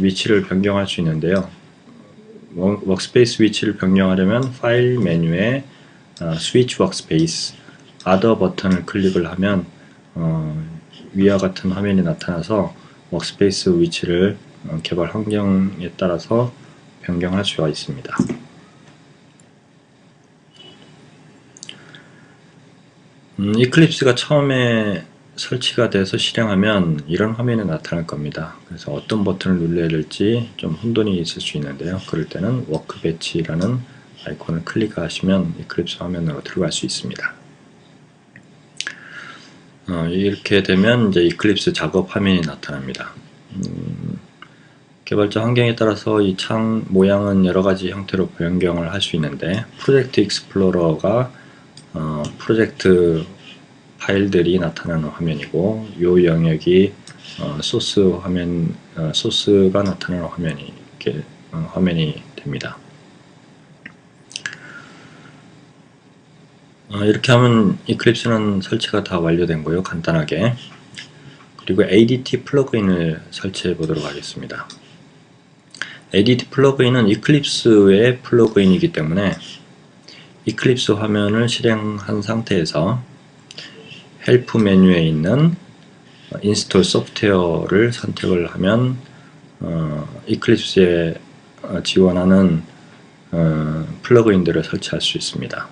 위치를 변경할 수 있는데요. 워크스페이스 위치를 변경하려면 파일 메뉴에 스위치 워크스페이스 Other 버튼을 클릭을 하면 위와 같은 화면이 나타나서 워크스페이스 위치를 개발 환경에 따라서 변경할 수가 있습니다. 이클립스가 처음에 설치가 돼서 실행하면 이런 화면이 나타날 겁니다. 그래서 어떤 버튼을 눌러야 될지 좀 혼돈이 있을 수 있는데요. 그럴 때는 워크배치라는 아이콘을 클릭하시면 이클립스 화면으로 들어갈 수 있습니다. 이렇게 되면 이제 이클립스 작업 화면이 나타납니다. 개발자 환경에 따라서 이 창 모양은 여러가지 형태로 변경을 할 수 있는데, 프로젝트 익스플로러가 프로젝트 파일들이 나타나는 화면이고, 이 영역이 소스 화면, 소스가 나타나는 화면이 이렇게 화면이 됩니다. 이렇게 하면 이클립스는 설치가 다 완료된 거요, 간단하게. 그리고 ADT 플러그인을 설치해 보도록 하겠습니다. ADT 플러그인은 이클립스의 플러그인이기 때문에 이클립스 화면을 실행한 상태에서 헬프 메뉴에 있는 인스톨 소프트웨어를 선택을 하면 이클립스에 지원하는 플러그인들을 설치할 수 있습니다.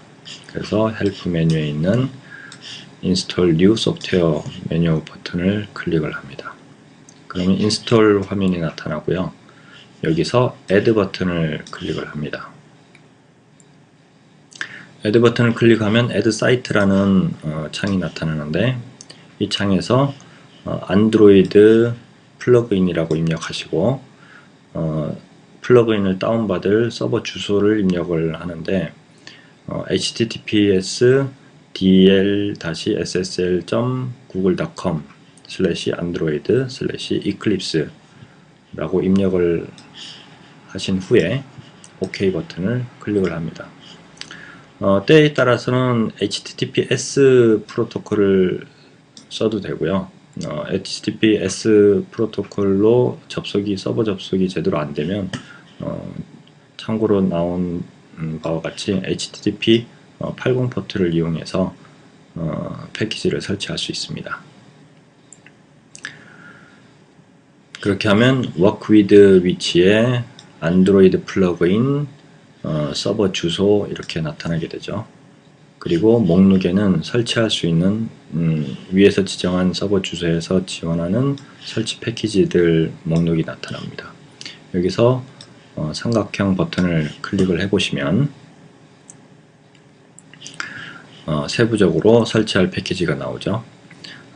그래서 헬프 메뉴에 있는 인스톨 뉴 소프트웨어 메뉴 버튼을 클릭을 합니다. 그러면 인스톨 화면이 나타나고요. 여기서 add 버튼을 클릭을 합니다. add 버튼을 클릭하면 add site라는 창이 나타나는데, 이 창에서 안드로이드 플러그인이라고 입력하시고 플러그인을 다운받을 서버 주소를 입력을 하는데 https dl-ssl.google.com/android/eclipse 라고 입력을 하신 후에 OK 버튼을 클릭을 합니다. 때에 따라서는 HTTPS 프로토콜을 써도 되고요. HTTPS 프로토콜로 서버 접속이 제대로 안되면 참고로 나온 바와 같이 HTTP 80 포트를 이용해서 패키지를 설치할 수 있습니다. 그렇게 하면 work with 위치에 안드로이드 플러그인 서버 주소 이렇게 나타나게 되죠. 그리고 목록에는 설치할 수 있는 위에서 지정한 서버 주소에서 지원하는 설치 패키지들 목록이 나타납니다. 여기서 삼각형 버튼을 클릭을 해보시면 세부적으로 설치할 패키지가 나오죠.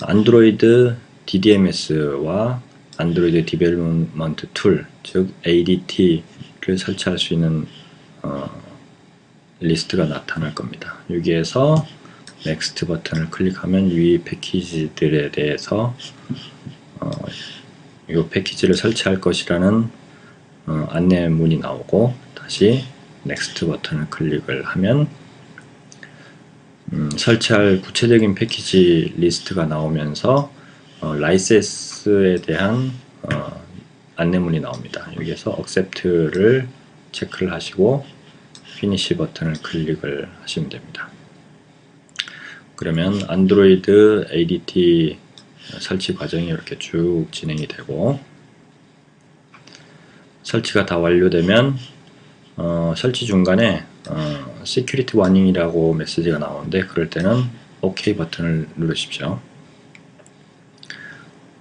안드로이드 DDMS와 안드로이드 디벨롭먼트 툴, 즉 ADT를 설치할 수 있는 리스트가 나타날 겁니다. 여기에서 넥스트 버튼을 클릭하면 위 패키지들에 대해서 이 패키지를 설치할 것이라는 안내문이 나오고, 다시 넥스트 버튼을 클릭을 하면 설치할 구체적인 패키지 리스트가 나오면서 라이센스에 대한 안내문이 나옵니다. 여기에서 accept를 체크를 하시고 finish 버튼을 클릭을 하시면 됩니다. 그러면 안드로이드 ADT 설치 과정이 이렇게 쭉 진행이 되고, 설치가 다 완료되면 설치 중간에 Security Warning이라고 메시지가 나오는데, 그럴 때는 OK 버튼을 누르십시오.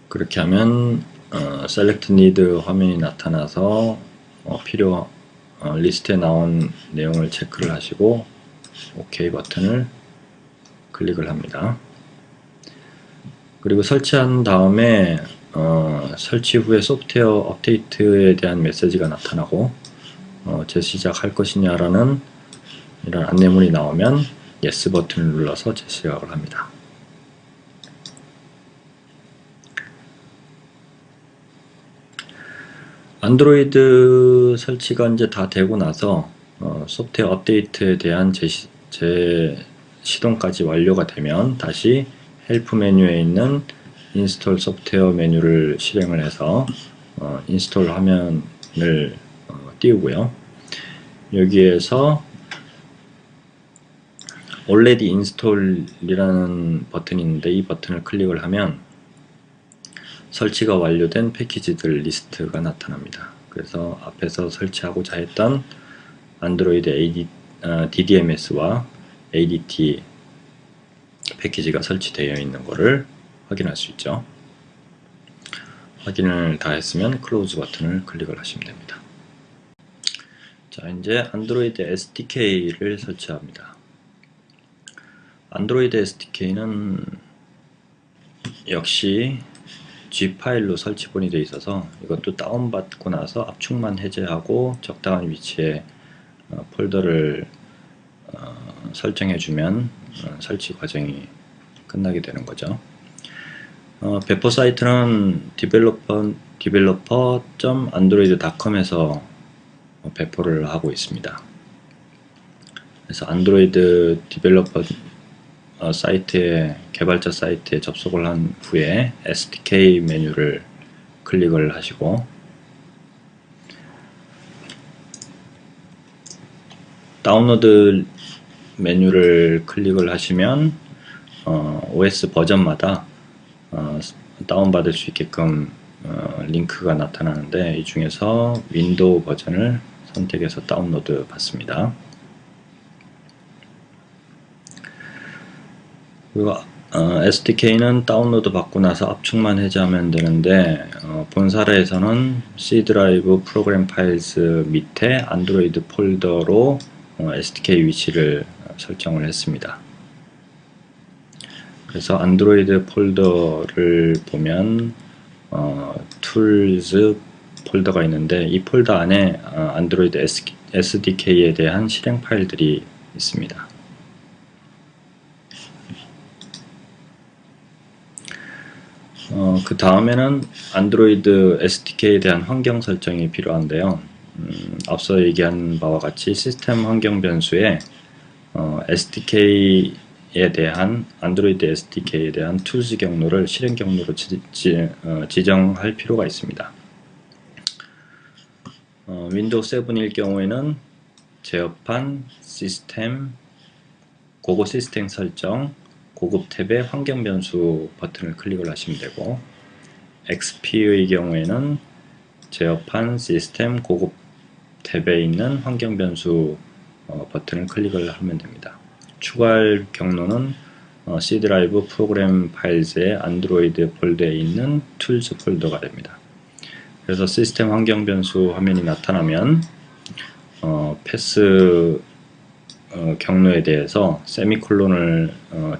그렇게 하면 Select Need 화면이 나타나서 리스트에 나온 내용을 체크를 하시고 OK 버튼을 클릭을 합니다. 그리고 설치한 다음에 설치 후에 소프트웨어 업데이트에 대한 메시지가 나타나고 재시작할 것이냐라는 이런 안내문이 나오면 Yes 버튼을 눌러서 재시작을 합니다. 안드로이드 설치가 이제 다 되고 나서 소프트웨어 업데이트에 대한 시동까지 완료가 되면 다시 헬프 메뉴에 있는 인스톨 소프트웨어 메뉴를 실행을 해서 인스톨 화면을 띄우고요. 여기에서 Already Install이라는 버튼이 있는데 이 버튼을 클릭을 하면 설치가 완료된 패키지들 리스트가 나타납니다. 그래서 앞에서 설치하고자 했던 안드로이드 DDMS와 ADT 패키지가 설치되어 있는 것을 확인할 수 있죠. 확인을 다 했으면 클로즈 버튼을 클릭을 하시면 됩니다. 자, 이제 안드로이드 SDK를 설치합니다. 안드로이드 SDK는 역시 G 파일로 설치본이 되어 있어서 이것도 다운받고 나서 압축만 해제하고 적당한 위치에 폴더를 설정해주면 설치 과정이 끝나게 되는 거죠. 배포 사이트는 developer.android.com에서 배포를 하고 있습니다. 그래서 안드로이드 디벨로퍼 사이트에 개발자 사이트에 접속을 한 후에 SDK 메뉴를 클릭을 하시고 다운로드 메뉴를 클릭을 하시면 OS 버전마다 다운받을 수 있게끔 링크가 나타나는데 이 중에서 윈도우 버전을 선택해서 다운로드 받습니다. 그리고 SDK는 다운로드 받고 나서 압축만 해제하면 되는데 본 사례에서는 C 드라이브 프로그램 파일즈 밑에 안드로이드 폴더로 SDK 위치를 설정을 했습니다. 그래서 안드로이드 폴더를 보면 툴즈 폴더가 있는데 이 폴더 안에 안드로이드 SDK에 대한 실행 파일들이 있습니다. 그 다음에는 안드로이드 SDK에 대한 환경 설정이 필요한데요. 앞서 얘기한 바와 같이 시스템 환경 변수에 SDK에 대한 안드로이드 SDK에 대한 툴즈 경로를 실행 경로로 지정할 필요가 있습니다. 윈도우 7일 경우에는 제어판, 시스템, 고급 시스템 설정, 고급 탭의 환경 변수 버튼을 클릭을 하시면 되고 XP의 경우에는 제어판, 시스템, 고급 탭에 있는 환경 변수 버튼을 클릭을 하면 됩니다. 추가할 경로는 C 드라이브 프로그램 파일즈의 안드로이드 폴더에 있는 툴즈 폴더가 됩니다. 그래서 시스템 환경 변수 화면이 나타나면 패스 경로에 대해서 세미콜론을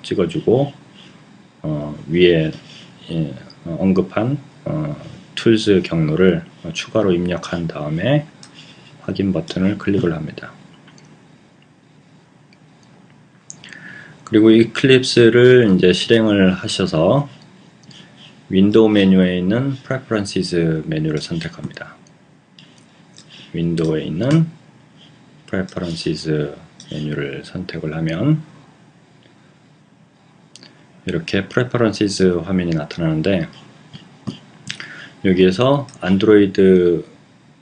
찍어주고 위에 언급한 툴즈 경로를 추가로 입력한 다음에 확인 버튼을 클릭을 합니다. 그리고 이클립스를 이제 실행을 하셔서 윈도우 메뉴에 있는 Preferences 메뉴를 선택합니다. 윈도우에 있는 Preferences 메뉴를 선택을 하면 이렇게 Preferences 화면이 나타나는데 여기에서 안드로이드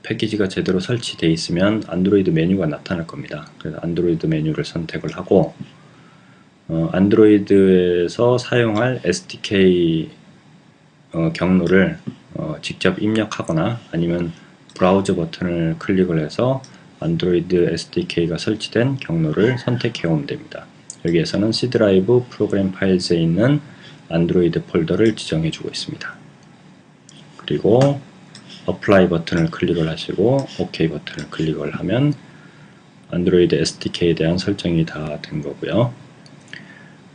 패키지가 제대로 설치되어 있으면 안드로이드 메뉴가 나타날 겁니다. 그래서 안드로이드 메뉴를 선택을 하고 안드로이드에서 사용할 SDK 경로를 직접 입력하거나 아니면 브라우저 버튼을 클릭을 해서 안드로이드 SDK가 설치된 경로를 선택해 오면 됩니다. 여기에서는 C 드라이브 프로그램 파일즈에 있는 안드로이드 폴더를 지정해 주고 있습니다. 그리고 Apply 버튼을 클릭을 하시고 OK 버튼을 클릭을 하면 안드로이드 SDK에 대한 설정이 다 된 거고요.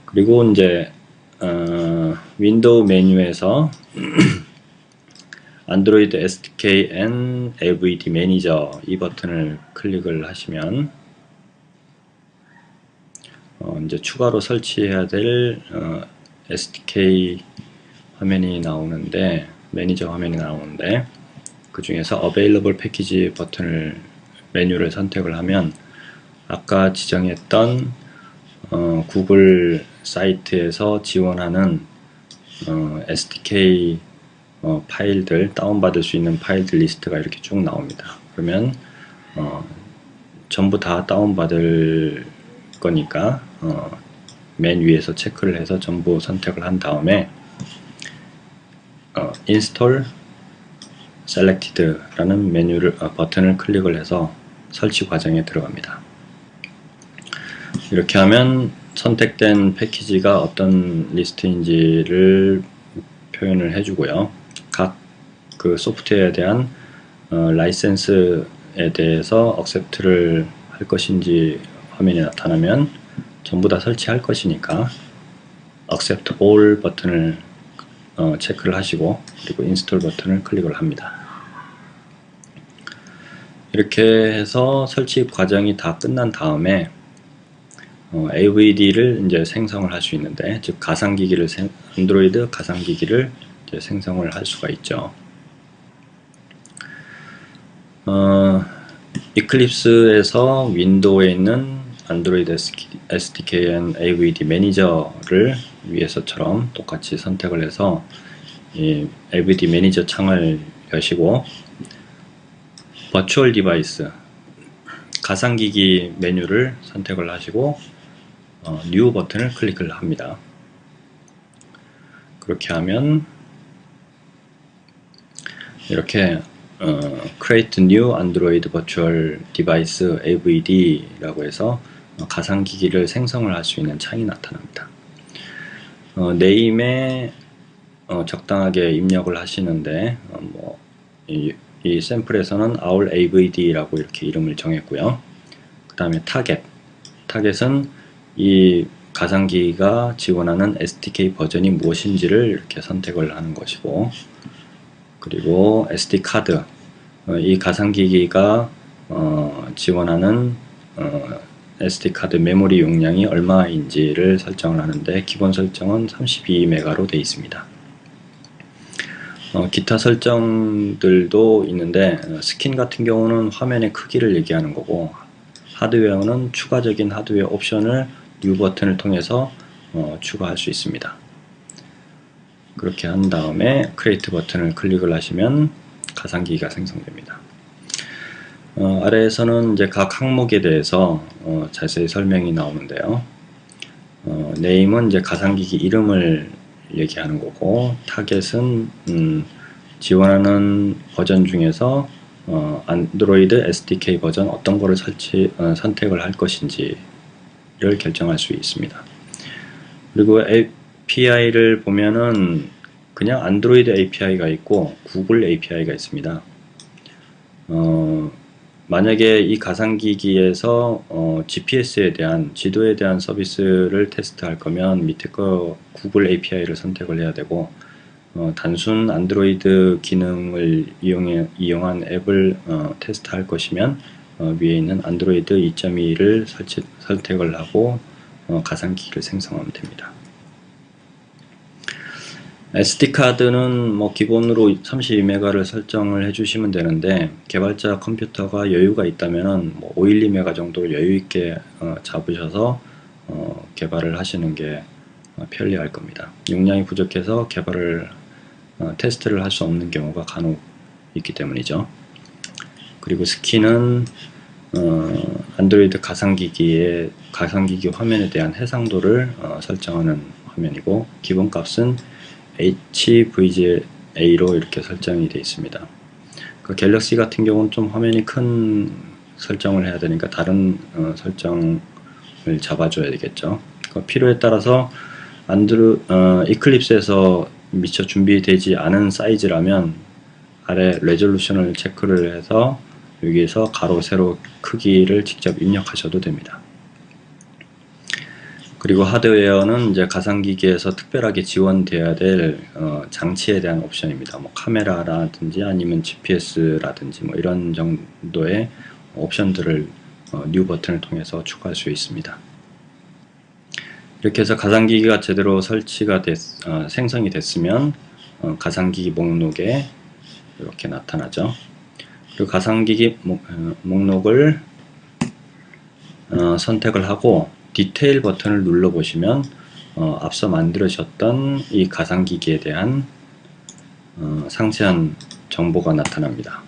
그리고 이제 윈도우 메뉴에서 안드로이드 SDK and AVD 매니저 이 버튼을 클릭을 하시면 이제 추가로 설치해야 될 SDK 화면이 나오는데 매니저 화면이 나오는데 그 중에서 Available 패키지 버튼을 메뉴를 선택을 하면 아까 지정했던 구글 사이트에서 지원하는 SDK 파일들, 다운받을 수 있는 파일들 리스트가 이렇게 쭉 나옵니다. 그러면 전부 다 다운받을 거니까 맨 위에서 체크를 해서 전부 선택을 한 다음에 Install Selected 라는 버튼을 클릭을 해서 설치 과정에 들어갑니다. 이렇게 하면 선택된 패키지가 어떤 리스트인지를 표현을 해주고요. 각 그 소프트웨어에 대한 라이센스에 대해서 accept를 할 것인지 화면이 나타나면 전부 다 설치할 것이니까 accept all 버튼을 체크를 하시고 그리고 install 버튼을 클릭을 합니다. 이렇게 해서 설치 과정이 다 끝난 다음에 AVD를 이제 생성을 할 수 있는데, 즉 가상기기를 안드로이드 가상기기를 이제 생성을 할 수가 있죠. 이클립스에서 윈도우에 있는 안드로이드 SDK and AVD 매니저를 위에서처럼 똑같이 선택을 해서 이 AVD 매니저 창을 여시고 버추얼 디바이스 가상기기 메뉴를 선택을 하시고 뉴 버튼을 클릭을 합니다. 그렇게 하면 이렇게 Create New Android Virtual Device AVD 라고 해서 가상기기를 생성을 할 수 있는 창이 나타납니다. 네임에 적당하게 입력을 하시는데 이 샘플에서는 Our AVD 라고 이렇게 이름을 정했고요. 그 다음에 타겟은 이 가상기기가 지원하는 SDK 버전이 무엇인지를 이렇게 선택을 하는 것이고, 그리고 SD카드, 이 가상기기가 지원하는 SD카드 메모리 용량이 얼마인지를 설정을 하는데 기본 설정은 32메가로 되어 있습니다. 기타 설정들도 있는데 스킨 같은 경우는 화면의 크기를 얘기하는 거고, 하드웨어는 추가적인 하드웨어 옵션을 뉴 버튼을 통해서 추가할 수 있습니다. 그렇게 한 다음에 크리에이트 버튼을 클릭을 하시면 가상기기가 생성됩니다. 아래에서는 이제 각 항목에 대해서 자세히 설명이 나오는데요. 네임은 이제 가상기기 이름을 얘기하는 거고, 타겟은 지원하는 버전 중에서 안드로이드 SDK 버전 어떤 거를 선택을 할 것인지를 결정할 수 있습니다. 그리고 API를 보면은 그냥 안드로이드 API가 있고 구글 API가 있습니다. 만약에 이 가상기기에서 GPS에 대한 지도에 대한 서비스를 테스트할 거면 밑에 거 구글 API를 선택을 해야 되고, 단순 안드로이드 기능을 이용한 앱을 테스트할 것이면 위에 있는 안드로이드 2.2를 선택을 하고 가상기기를 생성하면 됩니다. SD카드는 기본으로 32메가를 설정을 해주시면 되는데, 개발자 컴퓨터가 여유가 있다면 512메가 정도 여유있게 잡으셔서 개발을 하시는 게 편리할 겁니다. 용량이 부족해서 테스트를 할 수 없는 경우가 간혹 있기 때문이죠. 그리고 스킨은 안드로이드 가상기기 화면에 대한 해상도를 설정하는 화면이고, 기본값은 HVGA로 이렇게 설정이 되어 있습니다. 그 갤럭시 같은 경우는 좀 화면이 큰 설정을 해야 되니까 다른 설정을 잡아줘야 되겠죠. 그 필요에 따라서 이클립스에서 미처 준비되지 않은 사이즈라면 아래 레졸루션을 체크를 해서 여기에서 가로 세로 크기를 직접 입력하셔도 됩니다. 그리고 하드웨어는 이제 가상기기에서 특별하게 지원되어야 될 장치에 대한 옵션입니다. 카메라라든지 아니면 GPS라든지 이런 정도의 옵션들을 뉴 버튼을 통해서 추가할 수 있습니다. 이렇게 해서 가상기기가 제대로 생성이 됐으면 가상기기 목록에 이렇게 나타나죠. 그리고 가상기기 목록을 선택을 하고 디테일 버튼을 눌러 보시면 앞서 만들으셨던 이 가상기기에 대한 상세한 정보가 나타납니다.